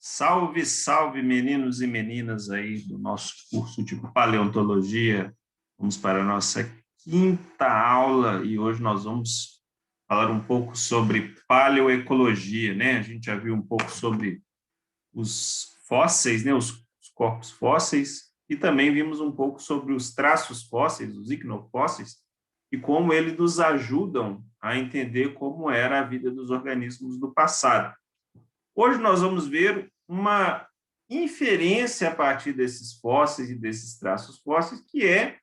Salve, salve, meninos e meninas aí do nosso curso de paleontologia. Vamos para a nossa quinta aula e hoje nós vamos falar um pouco sobre paleoecologia, né? A gente já viu um pouco sobre os fósseis, né? Os corpos fósseis, e também vimos um pouco sobre os traços fósseis, os icnofósseis, e como eles nos ajudam a entender como era a vida dos organismos do passado. Hoje nós vamos ver uma inferência a partir desses fósseis e desses traços fósseis, que é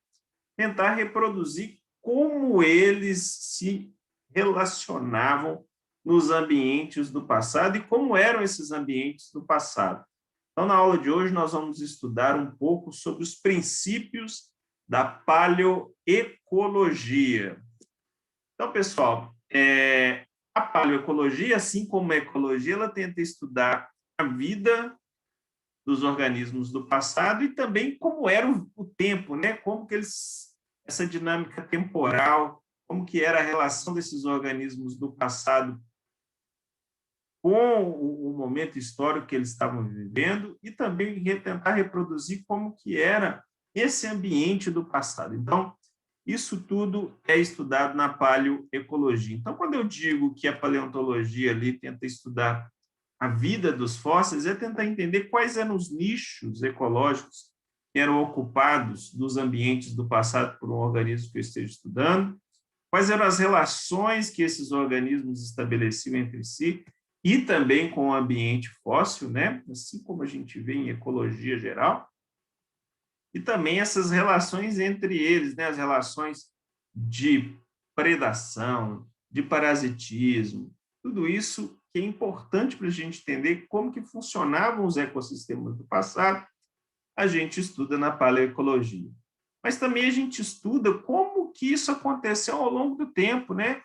tentar reproduzir como eles se relacionavam nos ambientes do passado e como eram esses ambientes do passado. Então, na aula de hoje, nós vamos estudar um pouco sobre os princípios da paleoecologia. Então, pessoal, a paleoecologia, assim como a ecologia, ela tenta estudar a vida dos organismos do passado e também como era o tempo, né? Como que eles, essa dinâmica temporal, como que era a relação desses organismos do passado com o momento histórico que eles estavam vivendo e também tentar reproduzir como que era esse ambiente do passado. Então, isso tudo é estudado na paleoecologia. Então, quando eu digo que a paleontologia ali tenta estudar a vida dos fósseis, é tentar entender quais eram os nichos ecológicos que eram ocupados nos ambientes do passado por um organismo que eu esteja estudando, quais eram as relações que esses organismos estabeleciam entre si e também com o ambiente fóssil, né? Assim como a gente vê em ecologia geral, e também essas relações entre eles, né? As relações de predação, de parasitismo, tudo isso que é importante para a gente entender como que funcionavam os ecossistemas do passado, a gente estuda na paleoecologia. Mas também a gente estuda como que isso aconteceu ao longo do tempo, né?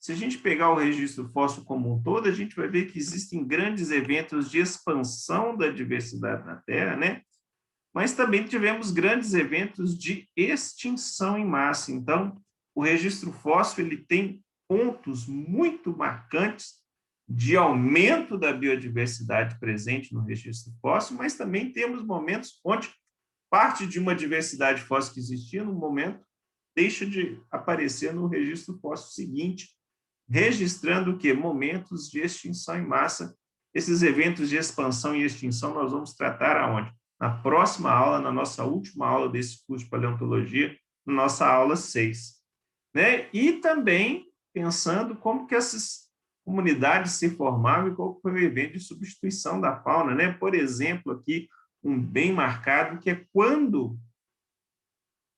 Se a gente pegar o registro fóssil como um todo, a gente vai ver que existem grandes eventos de expansão da diversidade na Terra, né? Mas também tivemos grandes eventos de extinção em massa. Então, o registro fóssil ele tem pontos muito marcantes de aumento da biodiversidade presente no registro fóssil, mas também temos momentos onde parte de uma diversidade fóssil que existia no momento deixa de aparecer no registro fóssil seguinte, registrando o quê? Momentos de extinção em massa. Esses eventos de expansão e extinção nós vamos tratar aonde? Na próxima aula, na nossa última aula desse curso de paleontologia, na nossa aula 6. Né? E também pensando como que essas comunidades se formavam e qual foi o evento de substituição da fauna. Né? Por exemplo, aqui, um bem marcado, que é quando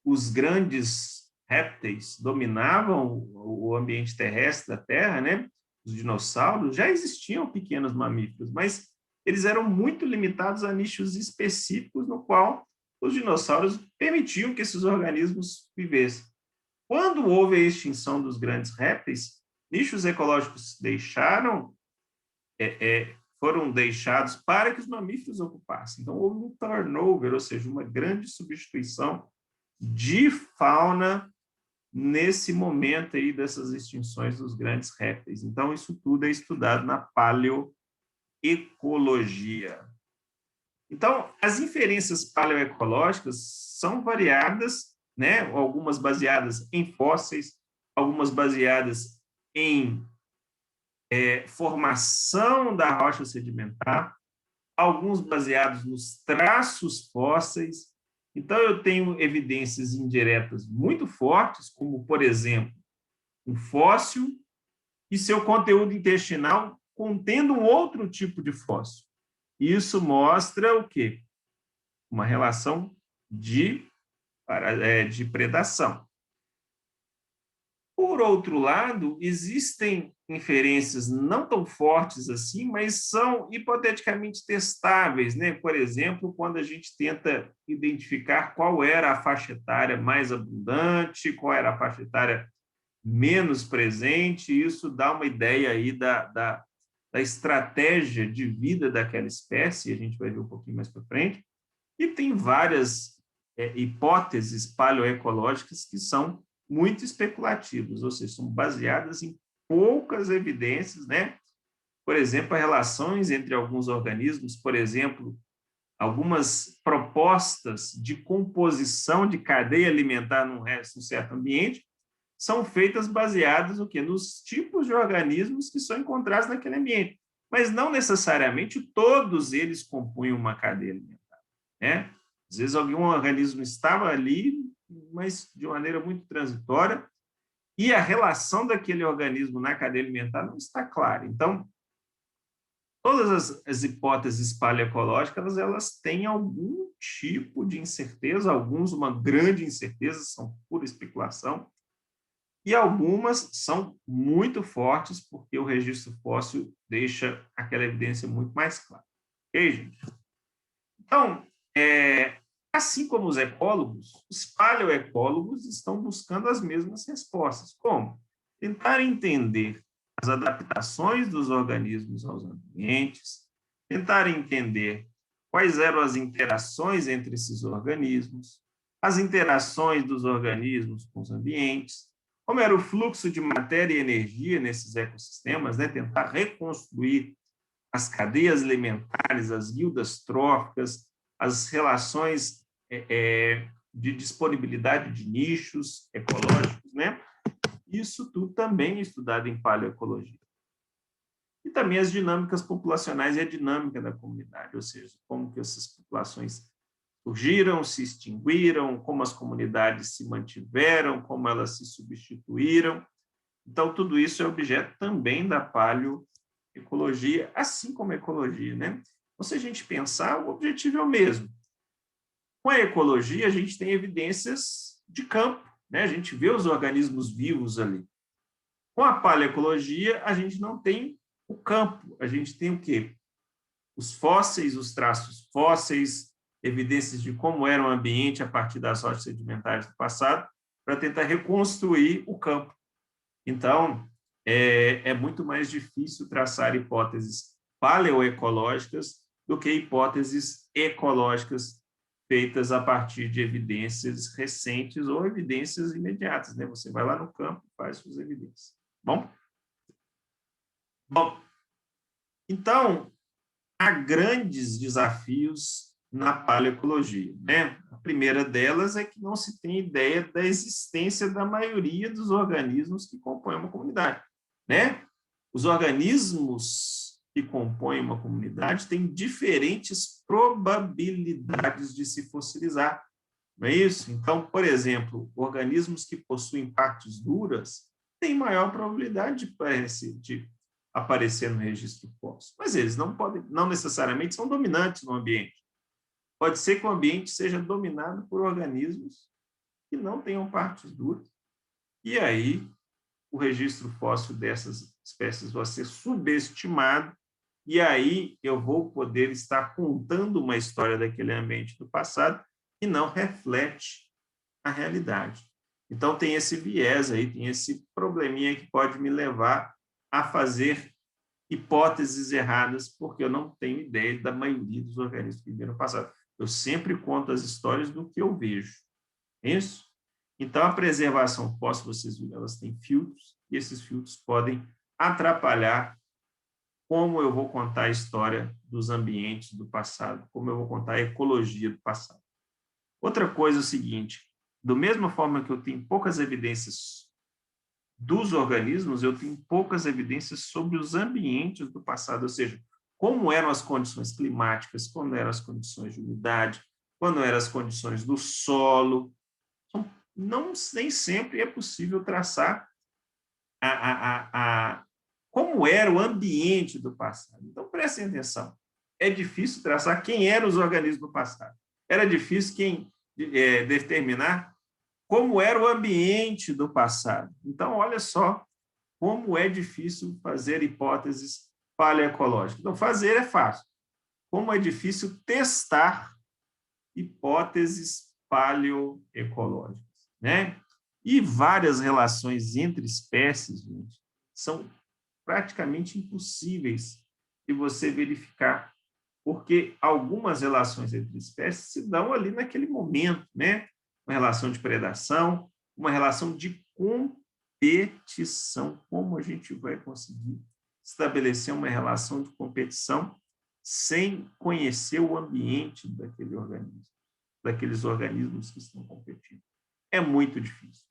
os grandes répteis dominavam o ambiente terrestre da Terra, né? Os dinossauros, já existiam pequenos mamíferos, mas eles eram muito limitados a nichos específicos no qual os dinossauros permitiam que esses organismos vivessem. Quando houve a extinção dos grandes répteis, nichos ecológicos foram deixados para que os mamíferos ocupassem. Então, houve um turnover, ou seja, uma grande substituição de fauna nesse momento aí dessas extinções dos grandes répteis. Então, isso tudo é estudado na paleoecologia. Então, as inferências paleoecológicas são variadas, né? Algumas baseadas em fósseis, algumas baseadas em formação da rocha sedimentar, alguns baseados nos traços fósseis. Então, eu tenho evidências indiretas muito fortes, como, por exemplo, um fóssil e seu conteúdo intestinal contendo um outro tipo de fóssil. Isso mostra o quê? Uma relação de predação. Por outro lado, existem inferências não tão fortes assim, mas são hipoteticamente testáveis, né? Por exemplo, quando a gente tenta identificar qual era a faixa etária mais abundante, qual era a faixa etária menos presente, isso dá uma ideia aí da estratégia de vida daquela espécie, a gente vai ver um pouquinho mais para frente, e tem várias hipóteses paleoecológicas que são muito especulativas, ou seja, são baseadas em poucas evidências, né? por exemplo, as relações entre alguns organismos, por exemplo, algumas propostas de composição de cadeia alimentar num certo ambiente são feitas baseadas no quê? Nos tipos de organismos que são encontrados naquele ambiente. Mas não necessariamente todos eles compõem uma cadeia alimentar, né? Às vezes algum organismo estava ali, mas de maneira muito transitória, e a relação daquele organismo na cadeia alimentar não está clara. Então, todas as hipóteses paleoecológicas, elas têm algum tipo de incerteza, alguns uma grande incerteza, são pura especulação, e algumas são muito fortes, porque o registro fóssil deixa aquela evidência muito mais clara. Ok, gente? Então, assim como os ecólogos, os paleoecólogos estão buscando as mesmas respostas. Como? Tentar entender as adaptações dos organismos aos ambientes, tentar entender quais eram as interações entre esses organismos, as interações dos organismos com os ambientes, como era o fluxo de matéria e energia nesses ecossistemas, né? Tentar reconstruir as cadeias alimentares, as guildas tróficas, as relações de disponibilidade de nichos ecológicos, né? Isso tudo também é estudado em paleoecologia. E também as dinâmicas populacionais e a dinâmica da comunidade, ou seja, como que essas populações surgiram, se extinguiram, como as comunidades se mantiveram, como elas se substituíram. Então, tudo isso é objeto também da paleoecologia, assim como a ecologia, né? Então, se a gente pensar, o objetivo é o mesmo. Com a ecologia, a gente tem evidências de campo, né? A gente vê os organismos vivos ali. Com a paleoecologia, a gente não tem o campo, a gente tem o quê? Os fósseis, os traços fósseis, evidências de como era o ambiente a partir das rochas sedimentares do passado, para tentar reconstruir o campo. Então, é muito mais difícil traçar hipóteses paleoecológicas do que hipóteses ecológicas feitas a partir de evidências recentes ou evidências imediatas, né? Você vai lá no campo e faz suas evidências. Bom, então, há grandes desafios na paleoecologia, né? A primeira delas é que não se tem ideia da existência da maioria dos organismos que compõem uma comunidade, né? Os organismos que compõem uma comunidade têm diferentes probabilidades de se fossilizar, não é isso? Então, por exemplo, organismos que possuem partes duras têm maior probabilidade de aparecer no registro fóssil, mas eles não necessariamente são dominantes no ambiente. Pode ser que o ambiente seja dominado por organismos que não tenham partes duras, e aí o registro fóssil dessas espécies vai ser subestimado, e aí eu vou poder estar contando uma história daquele ambiente do passado que não reflete a realidade. Então, tem esse viés aí, tem esse probleminha que pode me levar a fazer hipóteses erradas, porque eu não tenho ideia da maioria dos organismos que viveram no passado. Eu sempre conto as histórias do que eu vejo. É isso? Então, a preservação fóssil, vocês viram, elas têm filtros, e esses filtros podem atrapalhar como eu vou contar a história dos ambientes do passado, como eu vou contar a ecologia do passado. Outra coisa é o seguinte, da mesma forma que eu tenho poucas evidências dos organismos, eu tenho poucas evidências sobre os ambientes do passado, ou seja, como eram as condições climáticas, como eram as condições de umidade, como eram as condições do solo. Não, nem sempre é possível traçar como era o ambiente do passado. Então, prestem atenção. É difícil traçar quem eram os organismos do passado. Era difícil determinar como era o ambiente do passado. Então, olha só como é difícil fazer hipóteses paleoecológicas. Então, fazer é fácil. Como é difícil testar hipóteses paleoecológicas, né? E várias relações entre espécies, gente, são praticamente impossíveis de você verificar, porque algumas relações entre espécies se dão ali naquele momento, né? Uma relação de predação, uma relação de competição. Como a gente vai conseguir estabelecer uma relação de competição sem conhecer o ambiente daquele organismo, daqueles organismos que estão competindo. É muito difícil.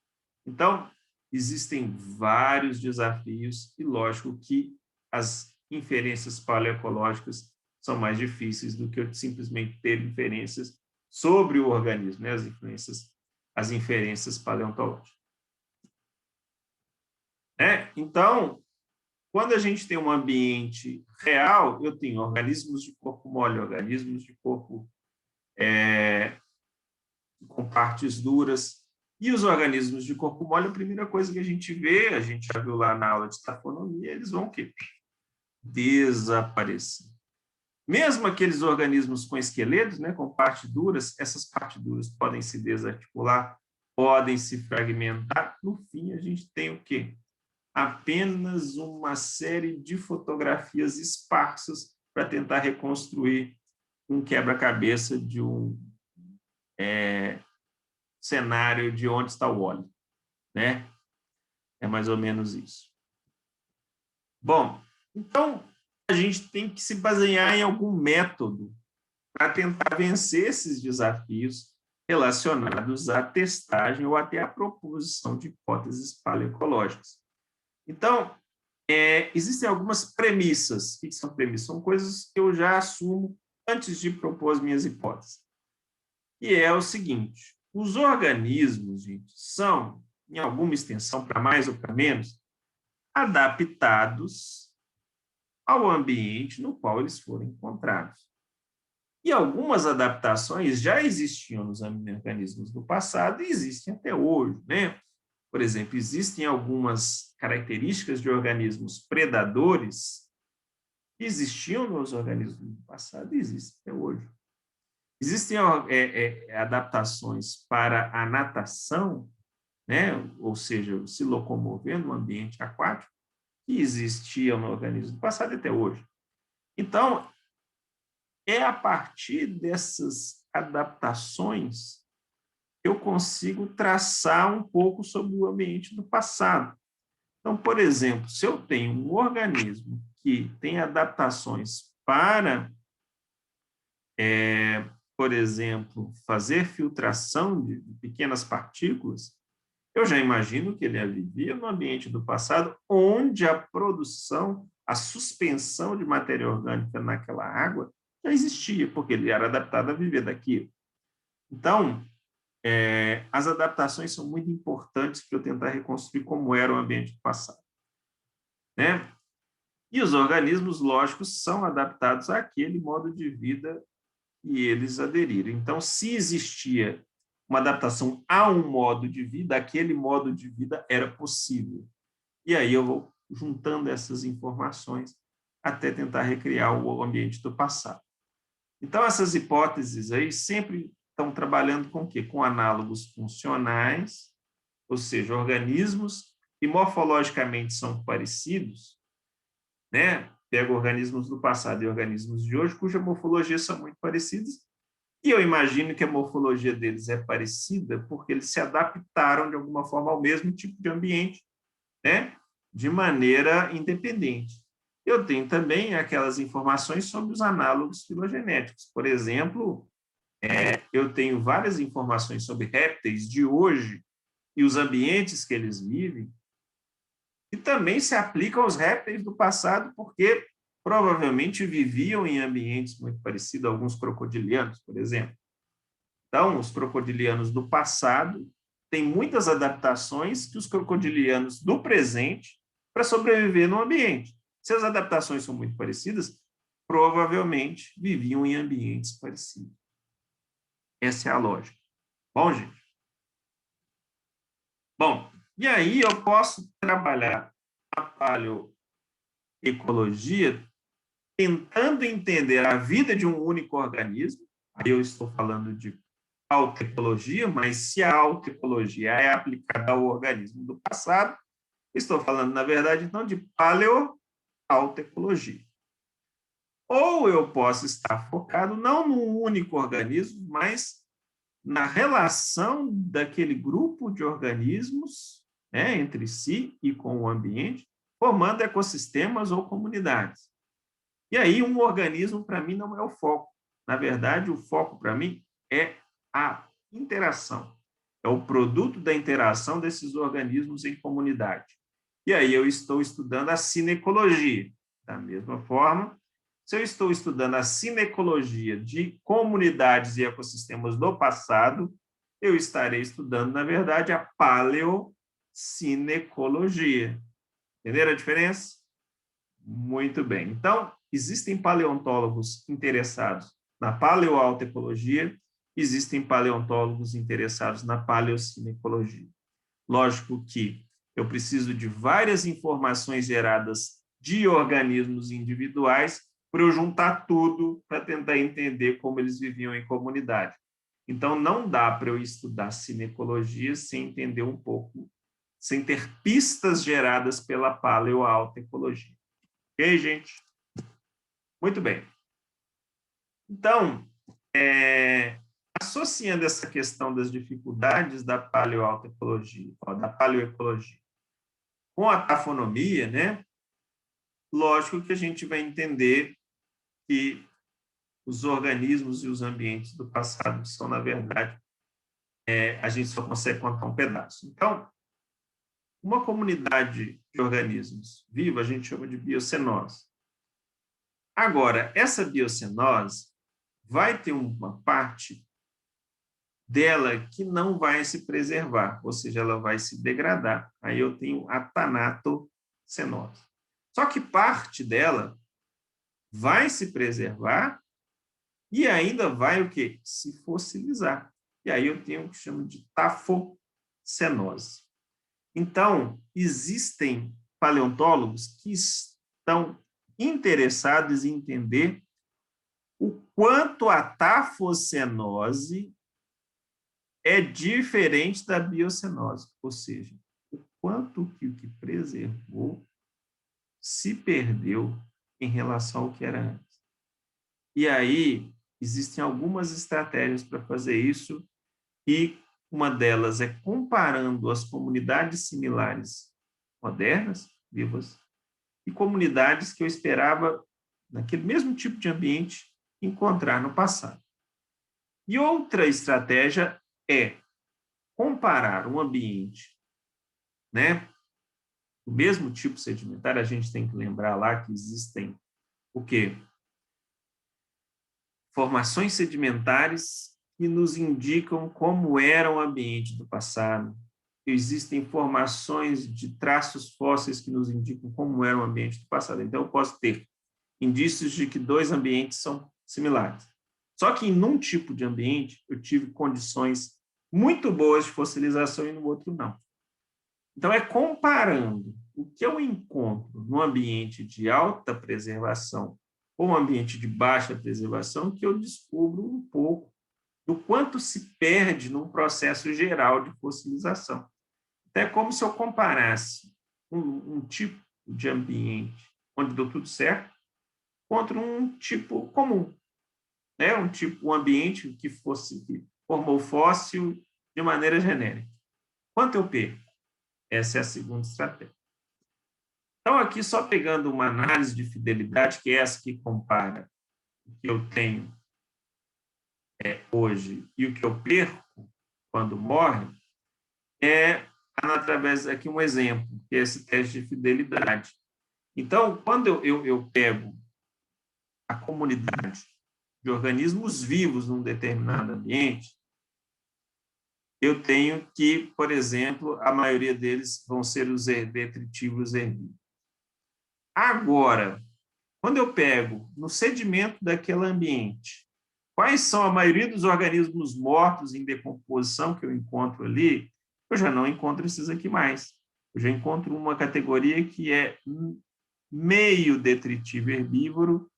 Então, existem vários desafios e, lógico, que as inferências paleoecológicas são mais difíceis do que eu simplesmente ter inferências sobre o organismo, né? As inferências paleontológicas. Então, quando a gente tem um ambiente real, eu tenho organismos de corpo mole, organismos de corpo com partes duras. E os organismos de corpo mole, a primeira coisa que a gente vê, a gente já viu lá na aula de taxonomia, eles vão o quê? Desaparecer. Mesmo aqueles organismos com esqueletos, né, com partes duras, essas partes duras podem se desarticular, podem se fragmentar. No fim, a gente tem o quê? Apenas uma série de fotografias esparsas para tentar reconstruir um quebra-cabeça de um cenário de onde está o óleo, né? É mais ou menos isso. Bom, então a gente tem que se basear em algum método para tentar vencer esses desafios relacionados à testagem ou até à proposição de hipóteses paleoecológicas. Então, existem algumas premissas. O que são premissas? São coisas que eu já assumo antes de propor as minhas hipóteses. E é o seguinte: os organismos, gente, são, em alguma extensão, para mais ou para menos, adaptados ao ambiente no qual eles foram encontrados. E algumas adaptações já existiam nos organismos do passado e existem até hoje, né? Por exemplo, existem algumas características de organismos predadores que existiam nos organismos do passado e existem até hoje. Existem adaptações para a natação, né? Ou seja, se locomover no ambiente aquático, que existiam no organismo do passado e até hoje. Então, é a partir dessas adaptações que eu consigo traçar um pouco sobre o ambiente do passado. Então, por exemplo, se eu tenho um organismo que tem adaptações para, por exemplo, fazer filtração de pequenas partículas, eu já imagino que ele vivia no ambiente do passado, onde a produção, a suspensão de matéria orgânica naquela água já existia, porque ele era adaptado a viver daquilo. Então, as adaptações são muito importantes para eu tentar reconstruir como era o ambiente do passado, né? E os organismos, lógicos, são adaptados àquele modo de vida que eles aderiram. Então, se existia uma adaptação a um modo de vida, aquele modo de vida era possível. E aí eu vou juntando essas informações até tentar recriar o ambiente do passado. Então, essas hipóteses aí sempre estão trabalhando com o quê? Com análogos funcionais, ou seja, organismos que morfologicamente são parecidos, né? Pego organismos do passado e organismos de hoje, cuja morfologia são muito parecidas, e eu imagino que a morfologia deles é parecida porque eles se adaptaram de alguma forma ao mesmo tipo de ambiente, né? De maneira independente. Eu tenho também aquelas informações sobre os análogos filogenéticos. Por exemplo, eu tenho várias informações sobre répteis de hoje e os ambientes que eles vivem, que também se aplicam aos répteis do passado, porque provavelmente viviam em ambientes muito parecidos, alguns crocodilianos, por exemplo. Então, os crocodilianos do passado têm muitas adaptações que os crocodilianos do presente para sobreviver no ambiente. Se as adaptações são muito parecidas, provavelmente viviam em ambientes parecidos. Essa é a lógica. Bom, gente? Bom, e aí eu posso trabalhar a paleoecologia tentando entender a vida de um único organismo. Aí eu estou falando de autoecologia, mas se a autoecologia é aplicada ao organismo do passado, estou falando, na verdade, então, de paleoautoecologia. Ou eu posso estar focado não num único organismo, mas na relação daquele grupo de organismos, né, entre si e com o ambiente, formando ecossistemas ou comunidades. E aí, um organismo, para mim, não é o foco. Na verdade, o foco, para mim, é a interação. É o produto da interação desses organismos em comunidade. E aí eu estou estudando a cinecologia. Da mesma forma, se eu estou estudando a cinecologia de comunidades e ecossistemas do passado, eu estarei estudando, na verdade, a paleocinecologia. Entenderam a diferença? Muito bem. Então, existem paleontólogos interessados na paleoaltecologia, existem paleontólogos interessados na paleocinecologia. Lógico que eu preciso de várias informações geradas de organismos individuais para eu juntar tudo para tentar entender como eles viviam em comunidade. Então, não dá para eu estudar cinecologia sem entender um pouco, sem ter pistas geradas pela paleoaltecologia. Ok, gente? Muito bem. Então, associando essa questão das dificuldades da paleoaltecologia, da paleoecologia, com a tafonomia, né? Lógico que a gente vai entender que os organismos e os ambientes do passado são, na verdade, a gente só consegue contar um pedaço. Então, uma comunidade de organismos viva a gente chama de biocenose. Agora, essa biocenose vai ter uma parte dela que não vai se preservar, ou seja, ela vai se degradar. Aí eu tenho a tanatocenose. Só que parte dela vai se preservar e ainda vai o quê? Se fossilizar. E aí eu tenho o que chamo de tafocenose. Então, existem paleontólogos que estão interessados em entender o quanto a tafocenose é diferente da biocenose, ou seja, o quanto que o que preservou se perdeu em relação ao que era antes. E aí, existem algumas estratégias para fazer isso, e uma delas é comparando as comunidades similares modernas, vivas, e comunidades que eu esperava, naquele mesmo tipo de ambiente, encontrar no passado. E outra estratégia é comparar um ambiente, né, do mesmo tipo sedimentar. A gente tem que lembrar lá que existem o quê? Formações sedimentares que nos indicam como era o ambiente do passado. Existem formações de traços fósseis que nos indicam como era o ambiente do passado. Então, eu posso ter indícios de que dois ambientes são similares. Só que em um tipo de ambiente, eu tive condições muito boas de fossilização e no outro não. Então, é comparando o que eu encontro no ambiente de alta preservação ou um ambiente de baixa preservação que eu descubro um pouco do quanto se perde num processo geral de fossilização. Então, é como se eu comparasse um tipo de ambiente onde deu tudo certo contra um tipo comum, né? Um ambiente que formou fóssil de maneira genérica. Quanto eu perco? Essa é a segunda estratégia. Então, aqui, só pegando uma análise de fidelidade, que é essa que compara o que eu tenho hoje e o que eu perco quando morre, através aqui um exemplo, que é esse teste de fidelidade. Então, quando eu pego a comunidade de organismos vivos num determinado ambiente, eu tenho que, por exemplo, a maioria deles vão ser os detritívoros herbívoros. Agora, quando eu pego no sedimento daquele ambiente, quais são a maioria dos organismos mortos em decomposição que eu encontro ali, eu já não encontro esses aqui mais. Eu já encontro uma categoria que é meio detritivo herbívoro,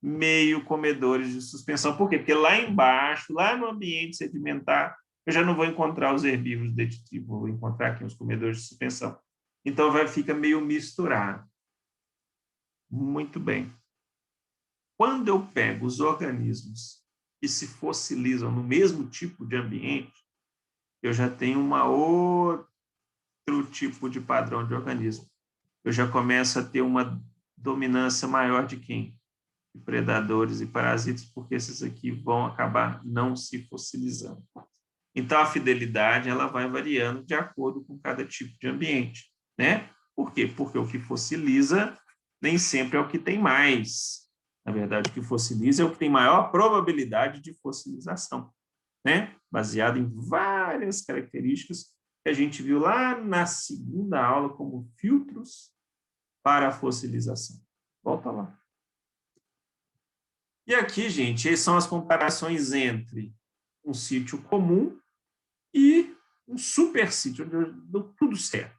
meio comedores de suspensão. Por quê? Porque lá embaixo, lá no ambiente sedimentar, eu já não vou encontrar os herbívoros detritivos, vou encontrar aqui os comedores de suspensão. Então, fica meio misturado. Muito bem. Quando eu pego os organismos que se fossilizam no mesmo tipo de ambiente, eu já tenho outro tipo de padrão de organismo. eu já começo a ter uma dominância maior de quem? De predadores e parasitas, porque esses aqui vão acabar não se fossilizando. Então, a fidelidade ela vai variando de acordo com cada tipo de ambiente, né? Por quê? Porque o que fossiliza nem sempre é o que tem mais. Na verdade, o que fossiliza é o que tem maior probabilidade de fossilização, né? Baseado em várias características que a gente viu lá na segunda aula como filtros para a fossilização. Volta lá. E aqui, gente, essas são as comparações entre um sítio comum e um super sítio, onde deu tudo certo.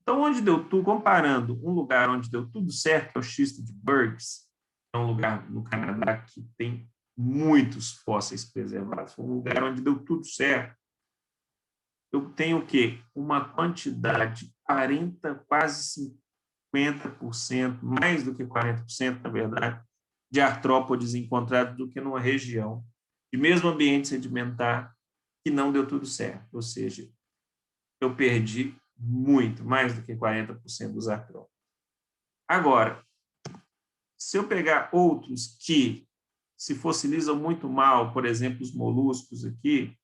Então, onde deu tudo, comparando um lugar onde deu tudo certo, que é o Xisto de Burgess, é um lugar no Canadá que tem muitos fósseis preservados, um lugar onde deu tudo certo. Eu tenho o quê? Uma quantidade, 40, quase 50%, mais do que 40%, na verdade, de artrópodes encontrados do que numa região de mesmo ambiente sedimentar que não deu tudo certo. Ou seja, eu perdi muito, mais do que 40% dos artrópodes. Agora, se eu pegar outros que se fossilizam muito mal, por exemplo, os moluscos aqui,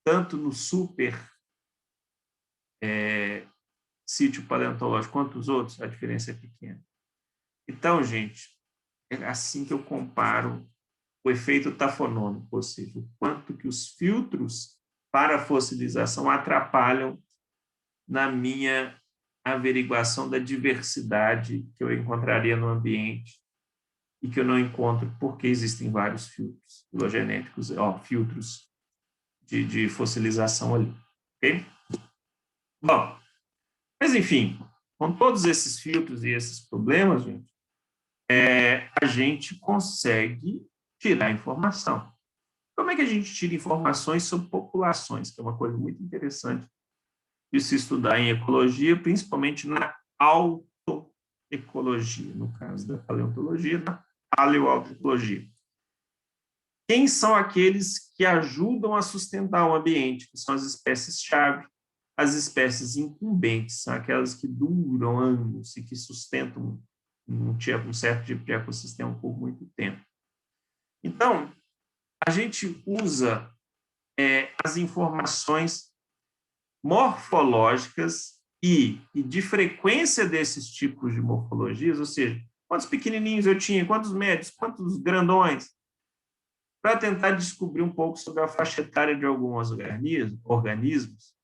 tanto no super sítio paleontológico quanto os outros, a diferença é pequena. Então, gente, é assim que eu comparo o efeito tafonômico, ou seja, o quanto que os filtros para a fossilização atrapalham na minha averiguação da diversidade que eu encontraria no ambiente e que eu não encontro porque existem vários filtros filogenéticos, filtros de fossilização ali. Ok? Bom, mas enfim, com todos esses filtros e esses problemas, gente, a gente consegue tirar informação. Como é que a gente tira informações sobre populações, que é uma coisa muito interessante de se estudar em ecologia, principalmente na autoecologia, no caso da paleontologia, na paleoantropologia. Quem são aqueles que ajudam a sustentar o ambiente? Que são as espécies-chave, as espécies incumbentes, são aquelas que duram anos e que sustentam um certo tipo de ecossistema por muito tempo. Então, a gente usa as informações morfológicas e de frequência desses tipos de morfologias, ou seja, quantos pequenininhos eu tinha, quantos médios, quantos grandões, para tentar descobrir um pouco sobre a faixa etária de alguns organismos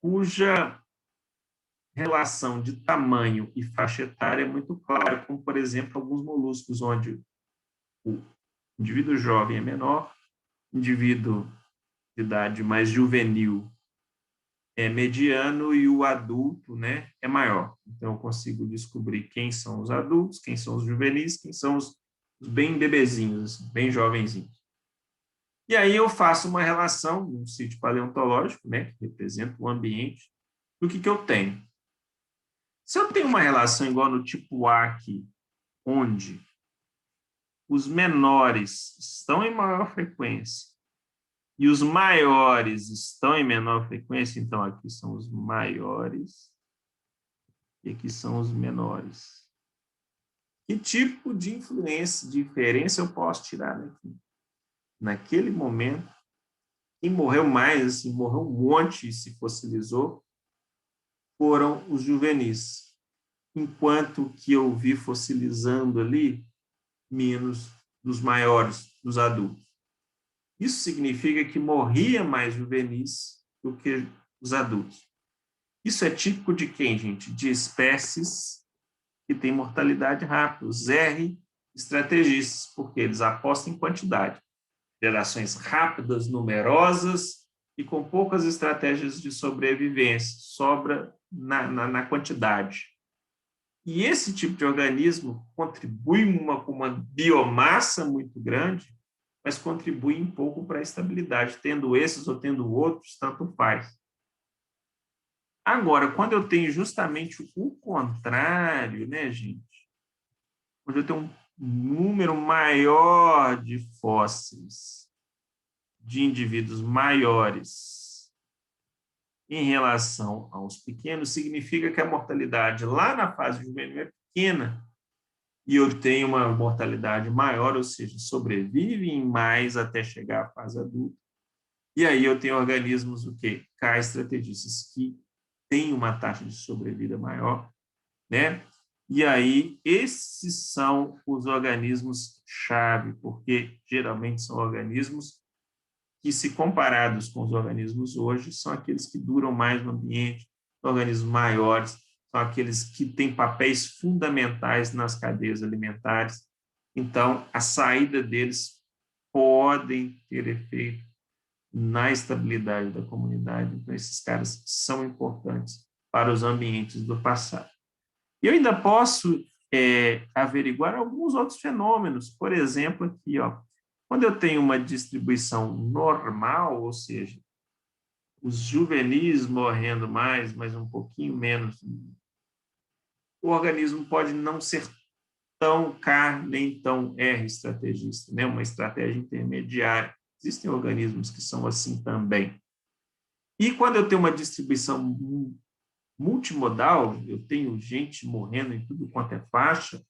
cuja relação de tamanho e faixa etária é muito clara, como, por exemplo, alguns moluscos, onde o indivíduo jovem é menor, indivíduo de idade mais juvenil é mediano e o adulto, né, é maior. Então, eu consigo descobrir quem são os adultos, quem são os juvenis, quem são os bem bebezinhos, assim, bem jovenzinhos. E aí eu faço uma relação, um sítio paleontológico, né, que representa o ambiente, do que eu tenho. Se eu tenho uma relação igual no tipo A aqui, onde os menores estão em maior frequência e os maiores estão em menor frequência, então aqui são os maiores e aqui são os menores. Que tipo de influência, diferença eu posso tirar daqui? Naquele momento, quem morreu mais, assim, morreu um monte e se fossilizou, foram os juvenis. Enquanto que eu vi fossilizando ali, menos dos maiores, dos adultos. Isso significa que morria mais juvenis do que os adultos. Isso é típico de quem, gente? De espécies que têm mortalidade rápida, os R estrategistas, porque eles apostam em quantidade. Gerações rápidas, numerosas e com poucas estratégias de sobrevivência, sobra na quantidade. E esse tipo de organismo contribui com uma biomassa muito grande, mas contribui um pouco para a estabilidade. Tendo esses ou tendo outros, tanto faz. Agora, quando eu tenho justamente o contrário, né, gente? Quando eu tenho um número maior de fósseis, de indivíduos maiores, em relação aos pequenos, significa que a mortalidade lá na fase juvenil é pequena e eu tenho uma mortalidade maior, ou seja, sobrevivem mais até chegar à fase adulta. E aí eu tenho organismos o quê? K-estrategistas, que têm uma taxa de sobrevida maior, né? E aí esses são os organismos-chave, porque geralmente são organismos que, se comparados com os organismos hoje, são aqueles que duram mais no ambiente, organismos maiores, são aqueles que têm papéis fundamentais nas cadeias alimentares. Então, a saída deles podem ter efeito na estabilidade da comunidade. Então, esses caras são importantes para os ambientes do passado. E eu ainda posso averiguar alguns outros fenômenos. Por exemplo, aqui, ó, quando eu tenho uma distribuição normal, ou seja, os juvenis morrendo mais, mas um pouquinho menos, o organismo pode não ser tão K nem tão R estrategista, né? Uma estratégia intermediária. Existem organismos que são assim também. E quando eu tenho uma distribuição multimodal, eu tenho gente morrendo em tudo quanto é faixa,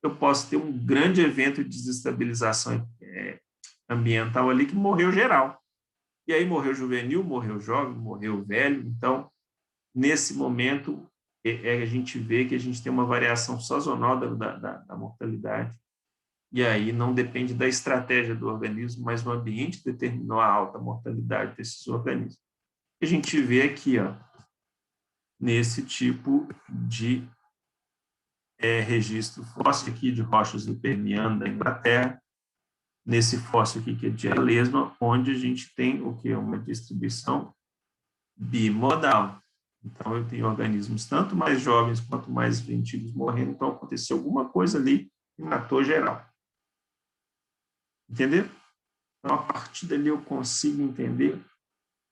eu posso ter um grande evento de desestabilização ambiental ali que morreu geral. E aí morreu juvenil, morreu jovem, morreu velho. Então, nesse momento, a gente vê que a gente tem uma variação sazonal da mortalidade. E aí não depende da estratégia do organismo, mas o ambiente determinou a alta mortalidade desses organismos. A gente vê aqui, ó, nesse tipo de registro fóssil aqui de rochas do Permiano da Inglaterra, nesse fóssil aqui que é de lesma, onde a gente tem o que é uma distribuição bimodal. Então, eu tenho organismos tanto mais jovens quanto mais antigos morrendo, então aconteceu alguma coisa ali que matou geral. Entendeu? Então, a partir dali eu consigo entender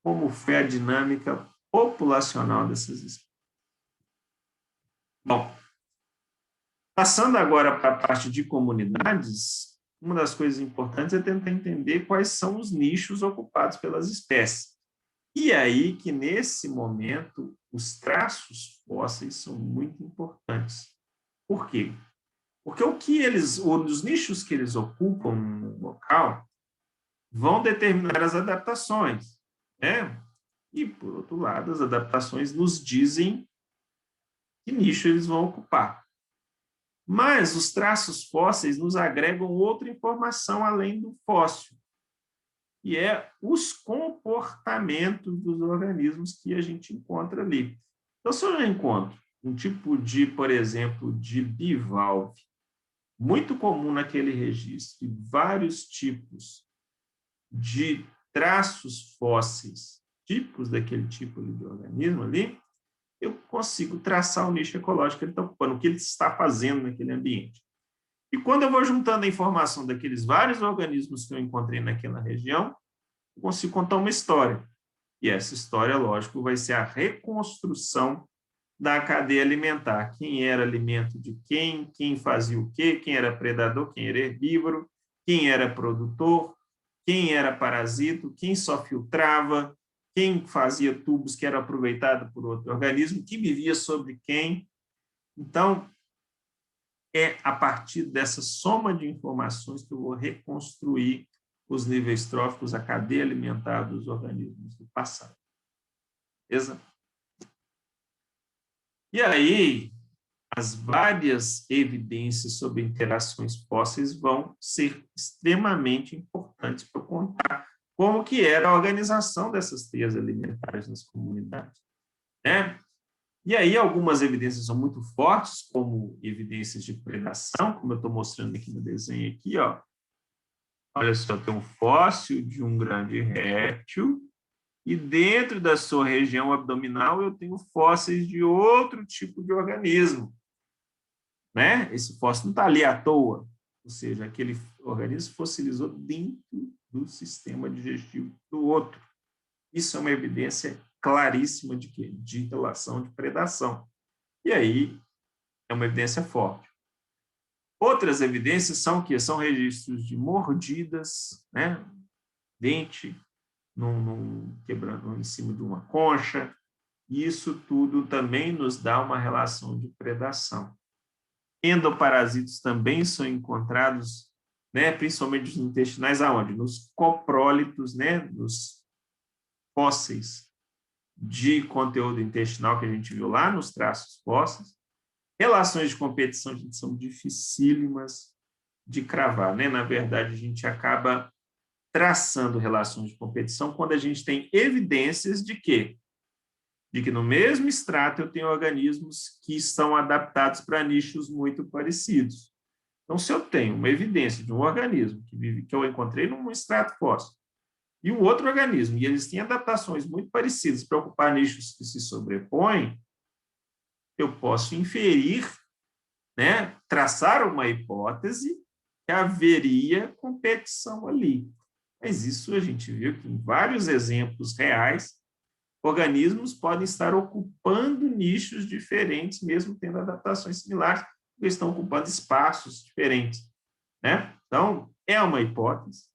como foi a dinâmica populacional dessas espécies. Bom, passando agora para a parte de comunidades, uma das coisas importantes é tentar entender quais são os nichos ocupados pelas espécies. E aí que, nesse momento, os traços fósseis são muito importantes. Por quê? Porque os nichos que eles ocupam no local vão determinar as adaptações, né? E, por outro lado, as adaptações nos dizem que nicho eles vão ocupar. Mas os traços fósseis nos agregam outra informação além do fóssil, e é os comportamentos dos organismos que a gente encontra ali. Então, se eu encontro um tipo de, por exemplo, de bivalve, muito comum naquele registro, e vários tipos de traços fósseis, tipos daquele tipo de organismo ali, eu consigo traçar o nicho ecológico que ele está ocupando, o que ele está fazendo naquele ambiente. E quando eu vou juntando a informação daqueles vários organismos que eu encontrei naquela região, eu consigo contar uma história. E essa história, lógico, vai ser a reconstrução da cadeia alimentar. Quem era alimento de quem fazia o quê, quem era predador, quem era herbívoro, quem era produtor, quem era parasito, quem só filtrava, quem fazia tubos que era aproveitado por outro organismo, que vivia sobre quem. Então, é a partir dessa soma de informações que eu vou reconstruir os níveis tróficos, a cadeia alimentar dos organismos do passado. Beleza? E aí, as várias evidências sobre interações fósseis vão ser extremamente importantes para contar como que era a organização dessas teias alimentares nas comunidades, né? E aí algumas evidências são muito fortes, como evidências de predação, como eu estou mostrando aqui no desenho aqui, ó. Olha só, tem um fóssil de um grande réptil, e dentro da sua região abdominal eu tenho fósseis de outro tipo de organismo, né? Esse fóssil não está ali à toa, ou seja, aquele organismo fossilizou dentro do sistema digestivo do outro. Isso é uma evidência claríssima de quê? De relação de predação. E aí é uma evidência forte. Outras evidências são que são registros de mordidas, né? Dente quebrando em cima de uma concha. Isso tudo também nos dá uma relação de predação. Endoparasitos também são encontrados, né, principalmente nos intestinais, aonde? Nos coprólitos, né, nos fósseis de conteúdo intestinal que a gente viu lá nos traços fósseis. Relações de competição, gente, são dificílimas de cravar, né? Na verdade, a gente acaba traçando relações de competição quando a gente tem evidências de quê? De que no mesmo extrato eu tenho organismos que estão adaptados para nichos muito parecidos. Então, se eu tenho uma evidência de um organismo que eu encontrei num extrato fóssil e um outro organismo, e eles têm adaptações muito parecidas para ocupar nichos que se sobrepõem, eu posso inferir, né, traçar uma hipótese que haveria competição ali. Mas isso a gente viu que em vários exemplos reais, organismos podem estar ocupando nichos diferentes, mesmo tendo adaptações similares, porque estão ocupando espaços diferentes, né? Então, é uma hipótese,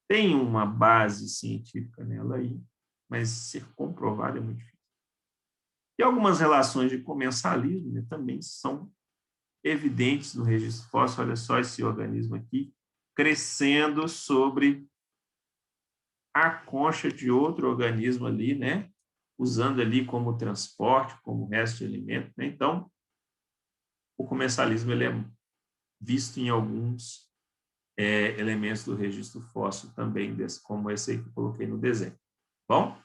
tem uma base científica nela aí, mas ser comprovada é muito difícil. E algumas relações de comensalismo, né, também são evidentes no registro fóssil. Olha só esse organismo aqui, crescendo sobre a concha de outro organismo ali, né? Usando ali como transporte, como resto de alimento, né? Então, o comensalismo ele é visto em alguns elementos do registro fóssil também, como esse aí que eu coloquei no desenho. Bom,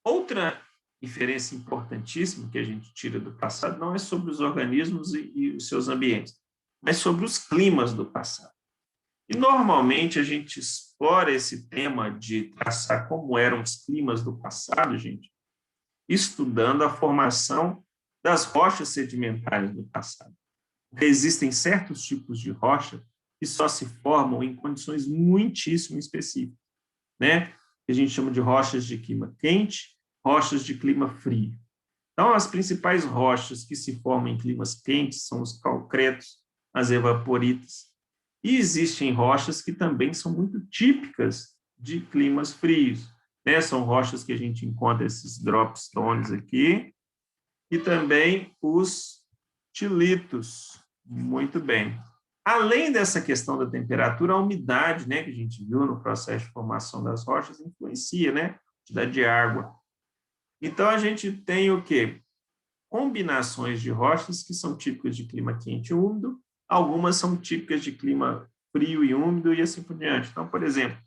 outra inferência importantíssima que a gente tira do passado não é sobre os organismos e os seus ambientes, mas sobre os climas do passado. E, normalmente, a gente explora esse tema de traçar como eram os climas do passado, gente, estudando a formação das rochas sedimentares do passado. Porque existem certos tipos de rocha que só se formam em condições muitíssimo específicas, né? Que a gente chama de rochas de clima quente, rochas de clima frio. Então, as principais rochas que se formam em climas quentes são os calcretos, as evaporitas. E existem rochas que também são muito típicas de climas frios, né? São rochas que a gente encontra esses dropstones aqui, e também os tilitos. Muito bem. Além dessa questão da temperatura, a umidade, né, que a gente viu no processo de formação das rochas, influencia, né? A quantidade de água. Então, a gente tem o quê? Combinações de rochas que são típicas de clima quente e úmido, algumas são típicas de clima frio e úmido e assim por diante. Então, por exemplo,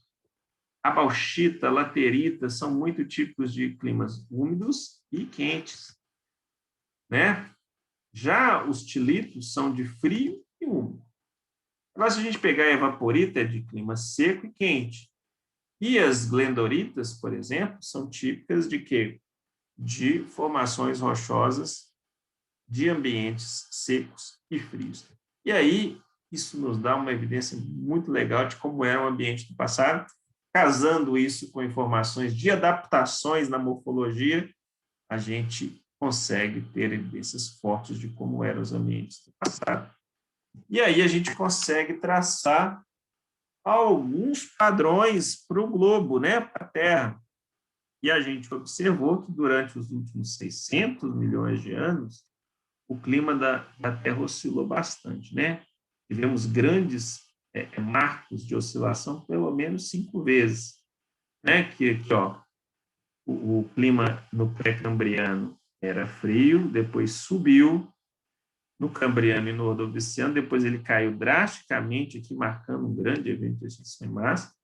a bauxita, a laterita são muito típicos de climas úmidos e quentes, né? Já os tilitos são de frio e úmido. Agora, se a gente pegar a evaporita, é de clima seco e quente. E as glendoritas, por exemplo, são típicas de quê? De formações rochosas de ambientes secos e frios. E aí, isso nos dá uma evidência muito legal de como era o ambiente do passado, casando isso com informações de adaptações na morfologia, a gente consegue ter evidências fortes de como eram os ambientes do passado. E aí a gente consegue traçar alguns padrões para o globo, né, para a Terra. E a gente observou que durante os últimos 600 milhões de anos, o clima da Terra oscilou bastante, né? Tivemos grandes marcos de oscilação, pelo menos 5 vezes, né? Que ó, o clima no pré-cambriano era frio, depois subiu no Cambriano e no Ordoviciano, depois ele caiu drasticamente, aqui marcando um grande evento de extinção em massa.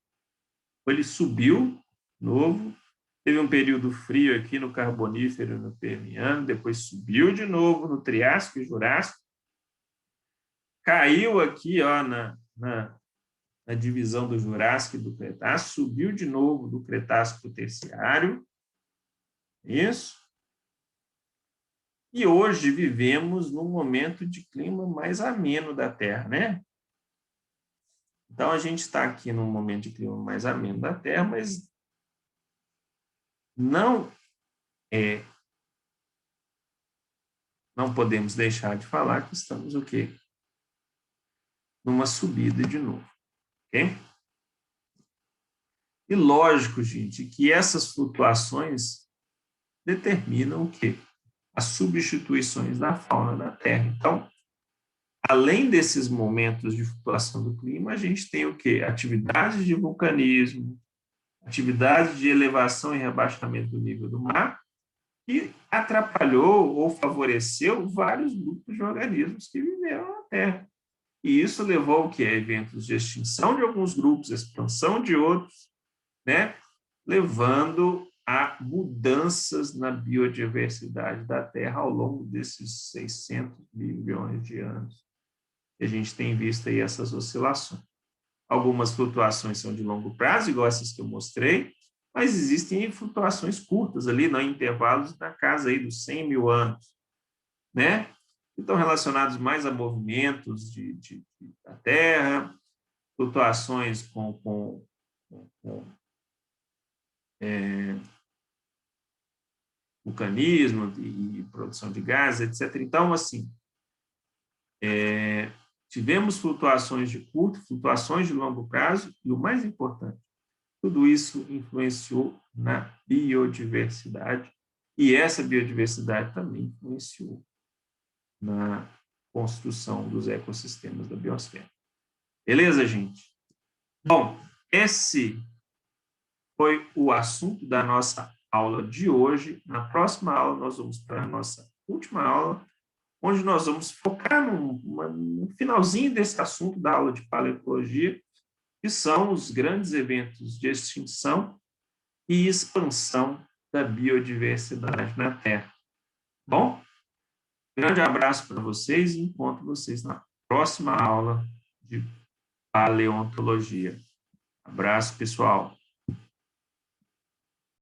Ele subiu, novo, teve um período frio aqui no Carbonífero e no Permiano, depois subiu de novo no Triássico e Jurássico, caiu aqui ó, na divisão do Jurássico e do Cretácico, subiu de novo do Cretácico para o Terciário, isso. E hoje vivemos num momento de clima mais ameno da Terra, né? Então, a gente está aqui num momento de clima mais ameno da Terra, mas não não podemos deixar de falar que estamos o quê? Numa subida de novo, ok? E lógico, gente, que essas flutuações determinam o quê? As substituições da fauna da Terra. Então, além desses momentos de flutuação do clima, a gente tem o quê? Atividades de vulcanismo, atividades de elevação e rebaixamento do nível do mar, que atrapalhou ou favoreceu vários grupos de organismos que viveram na Terra. E isso levou ao quê? A eventos de extinção de alguns grupos, expansão de outros, né? Levando a mudanças na biodiversidade da Terra ao longo desses 600 milhões de anos. E a gente tem visto aí essas oscilações. Algumas flutuações são de longo prazo, igual essas que eu mostrei, mas existem flutuações curtas ali, não, em intervalos na casa aí dos 100 mil anos, né? Que estão relacionados mais a movimentos da Terra, flutuações com vulcanismo e produção de gases, etc. Então, assim, tivemos flutuações de curto, flutuações de longo prazo, e o mais importante, tudo isso influenciou na biodiversidade, e essa biodiversidade também influenciou na construção dos ecossistemas da biosfera. Beleza, gente? Bom, esse foi o assunto da nossa aula de hoje. Na próxima aula, nós vamos para a nossa última aula, onde nós vamos focar no finalzinho desse assunto da aula de paleoecologia, que são os grandes eventos de extinção e expansão da biodiversidade na Terra. Bom, grande abraço para vocês e encontro vocês na próxima aula de paleontologia. Abraço, pessoal.